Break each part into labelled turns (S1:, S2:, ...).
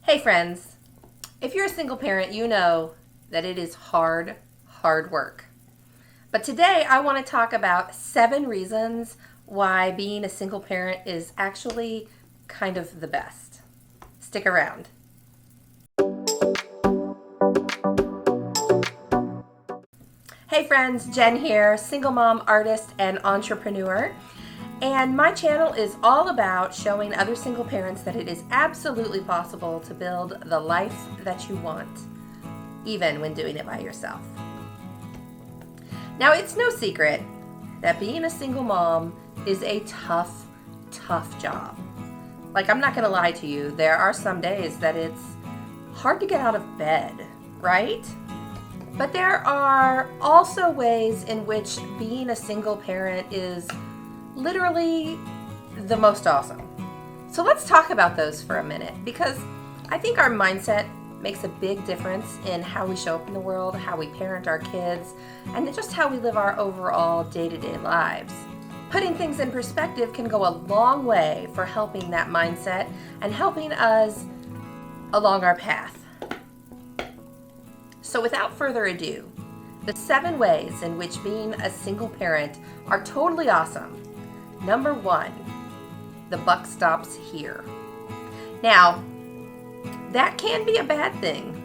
S1: Hey friends, if you're a single parent, you know that it is hard work. But today I want to talk about 7 reasons why being a single parent is actually kind of the best. Stick around. Hey friends, Jen here, single mom, artist, and entrepreneur. And my channel is all about showing other single parents that it is absolutely possible to build the life that you want, even when doing it by yourself. Now, it's no secret that being a single mom is a tough job. Like, I'm not going to lie to you, there are some days that it's hard to get out of bed, right? But there are also ways in which being a single parent is literally the most awesome. So let's talk about those for a minute, because I think our mindset makes a big difference in how we show up in the world, how we parent our kids, and just how we live our overall day-to-day lives. Putting things in perspective can go a long way for helping that mindset and helping us along our path. So without further ado, the 7 ways in which being a single parent are totally awesome. Number 1, the buck stops here. Now, that can be a bad thing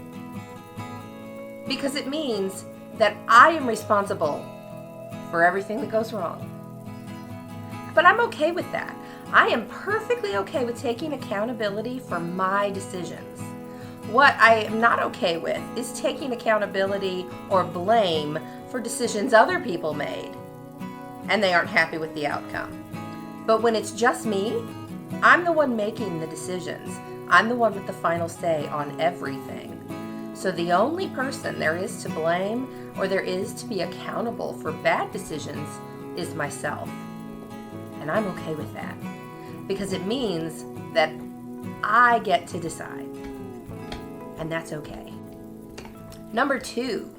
S1: because it means that I am responsible for everything that goes wrong. But I'm okay with that. I am perfectly okay with taking accountability for my decisions. What I am not okay with is taking accountability or blame for decisions other people made and they aren't happy with the outcome. But when it's just me, I'm the one making the decisions. I'm the one with the final say on everything. So the only person there is to blame or there is to be accountable for bad decisions is myself. And I'm okay with that because it means that I get to decide. And that's okay. Number 2,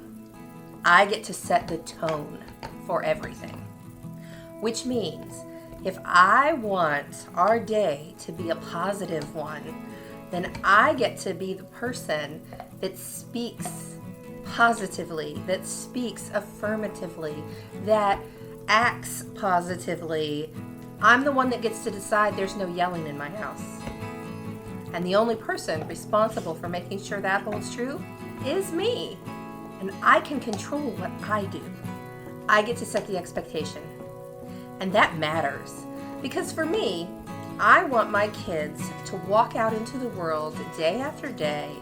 S1: I get to set the tone for everything, which means if I want our day to be a positive one, then I get to be the person that speaks positively, that speaks affirmatively, that acts positively. I'm the one that gets to decide there's no yelling in my house. And the only person responsible for making sure that holds true is me. And I can control what I do. I get to set the expectation. And that matters because for me, I want my kids to walk out into the world day after day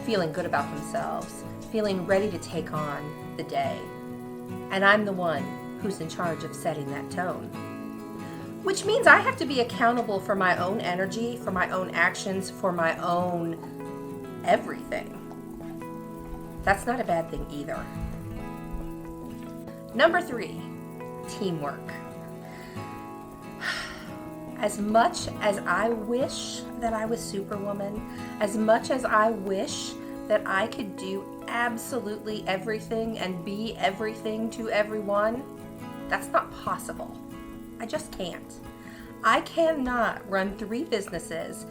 S1: feeling good about themselves, feeling ready to take on the day. And I'm the one who's in charge of setting that tone. Which means I have to be accountable for my own energy, for my own actions, for my own everything. That's not a bad thing either. Number 3, teamwork. As much as I wish that I was Superwoman, as much as I wish that I could do absolutely everything and be everything to everyone, that's not possible. I just can't. I cannot run 3 businesses,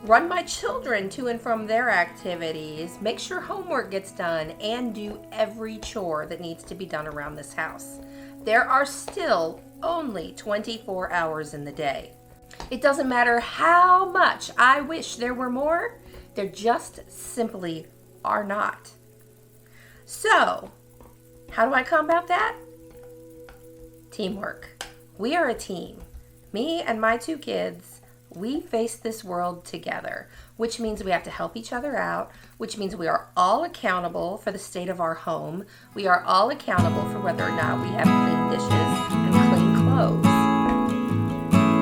S1: run my children to and from their activities, make sure homework gets done, and do every chore that needs to be done around this house. There are still only 24 hours in the day. It doesn't matter how much I wish there were more, there just simply are not. So, how do I combat that? Teamwork. We are a team. Me and my 2 kids, we face this world together, which means we have to help each other out, which means we are all accountable for the state of our home. We are all accountable for whether or not we have clean dishes and clean clothes.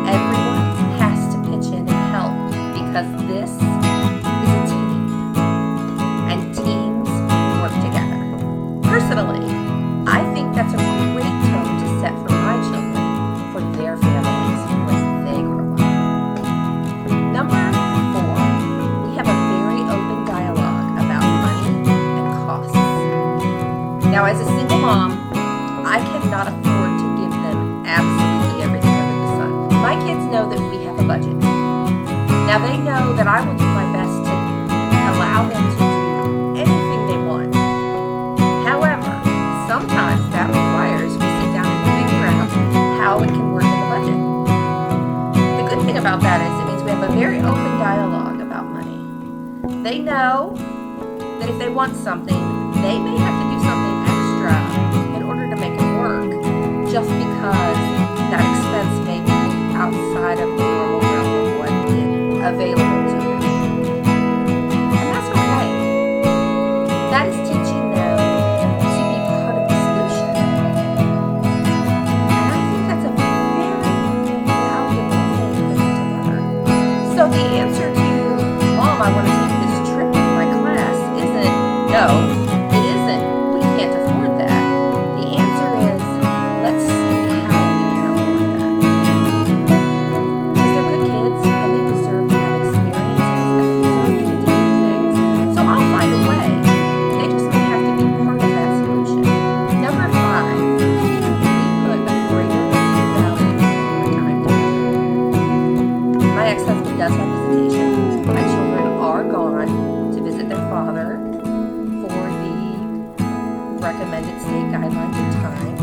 S1: Everyone has to pitch in and help because this is a team, and teams work together. Personally, I think that's a great tone to set for my children, for their families when they grow up. Number 4, we have a very open dialogue about money and costs. Now, as a single mom, I cannot afford to give them absolutely everything under the sun. My kids know that we have a budget. Now, they They know that I will do my best to allow them to do anything they want. However, sometimes that requires we sit down and figure out how it can work in the budget. The good thing about that is it means we have a very open dialogue about money. They know that if they want something, they may have to do something extra in order to make it work, just because that expense may be outside of the normal realm of what is available to them. And that's okay. That is teaching them to be part of the solution. And I think that's a very valuable thing for them to learn. So the answer to, Mom, I want to take this trip with my class isn't no. It isn't. We can't afford that. The answer is, let's see how we can afford that. Because they're good kids and they deserve to have experiences and they deserve to get to do things. So I'll find a way. They just may have to be part of that solution. Number 5, we put a greater value on our time together. My ex-husband does have visitation. My children are gone to visit their father for the recommended state guidelines of time.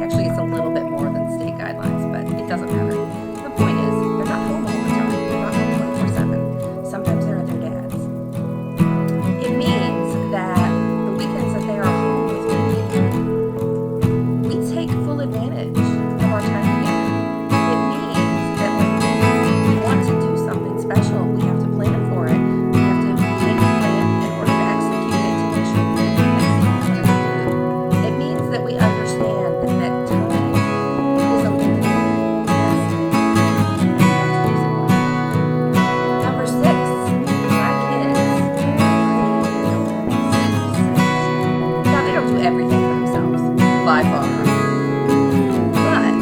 S1: Actually, it's a little bit more than state guidelines, but it doesn't matter. The point is, they're not home all the time. They're not home 24/7. Sometimes they're at their dad's. It means that the weekends that they are home with me, we take full advantage of our time together. It means that when we want to do something special, we have to plan for it. We have to make a plan in order to execute it to make sure that we execute what we do. It means that we understand that time is a limited asset, and we have to use it well. Number 6, my kids are pretty. Now, they don't do everything for themselves, by far. But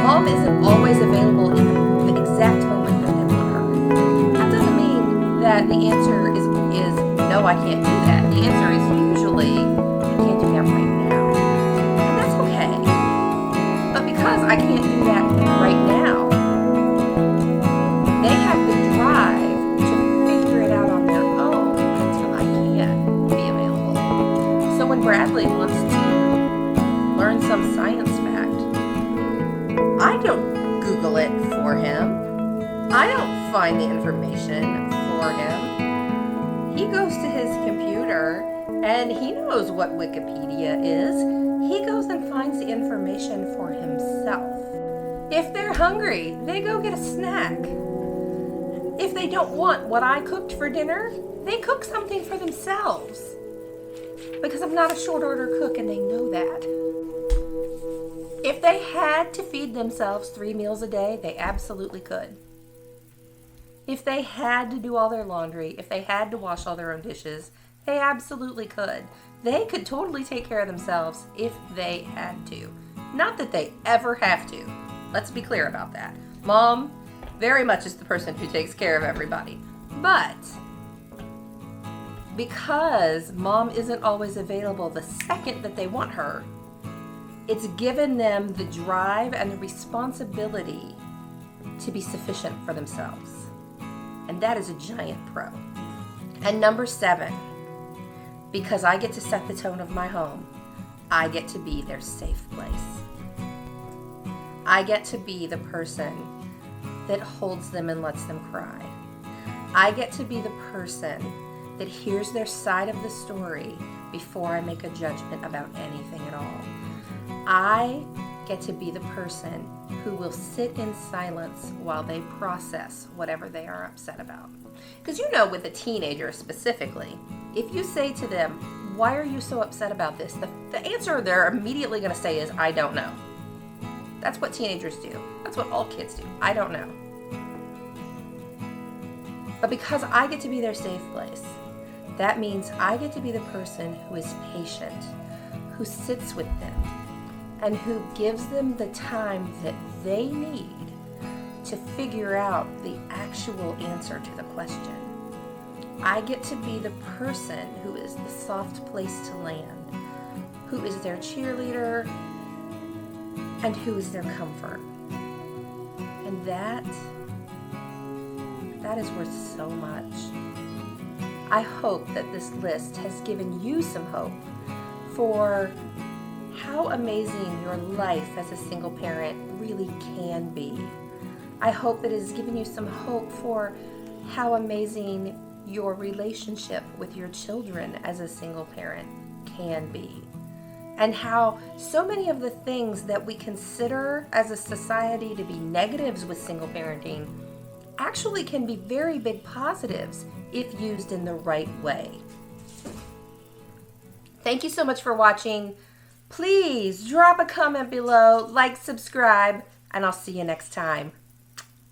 S1: Mom isn't always available in the exact moment that they want her. That doesn't mean that the answer is no, I can't do that. The answer is usually, I can't do that right now. And that's okay. But because I can't do that right now, they have the drive to figure it out on their own until I can be available. So when Bradley wants to learn some science fact, I don't Google it for him. I don't find the information for him. He goes to his computer and he knows what Wikipedia is. He goes and finds the information for himself. If they're hungry, they go get a snack. If they don't want what I cooked for dinner, they cook something for themselves. Because I'm not a short order cook and they know that. If they had to feed themselves 3 meals a day, they absolutely could. If they had to do all their laundry, if they had to wash all their own dishes, they absolutely could. They could totally take care of themselves if they had to. Not that they ever have to. Let's be clear about that. Mom very much is the person who takes care of everybody. But because Mom isn't always available the second that they want her, it's given them the drive and the responsibility to be sufficient for themselves. And that is a giant pro. And number 7, because I get to set the tone of my home, I get to be their safe place. I get to be the person that holds them and lets them cry. I get to be the person that hears their side of the story before I make a judgment about anything at all. I get to be the person who will sit in silence while they process whatever they are upset about. Because with a teenager specifically, if you say to them, why are you so upset about this? The answer they're immediately going to say is, I don't know. That's what teenagers do. That's what all kids do. I don't know. But because I get to be their safe place, that means I get to be the person who is patient, who sits with them, and who gives them the time that they need to figure out the actual answer to the question. I get to be the person who is the soft place to land, who is their cheerleader, and who is their comfort. And that that is worth so much. I hope that this list has given you some hope for how amazing your life as a single parent really can be. I hope that it has given you some hope for how amazing your relationship with your children as a single parent can be. And how so many of the things that we consider as a society to be negatives with single parenting actually can be very big positives if used in the right way. Thank you so much for watching. Please drop a comment below, like, subscribe, and I'll see you next time.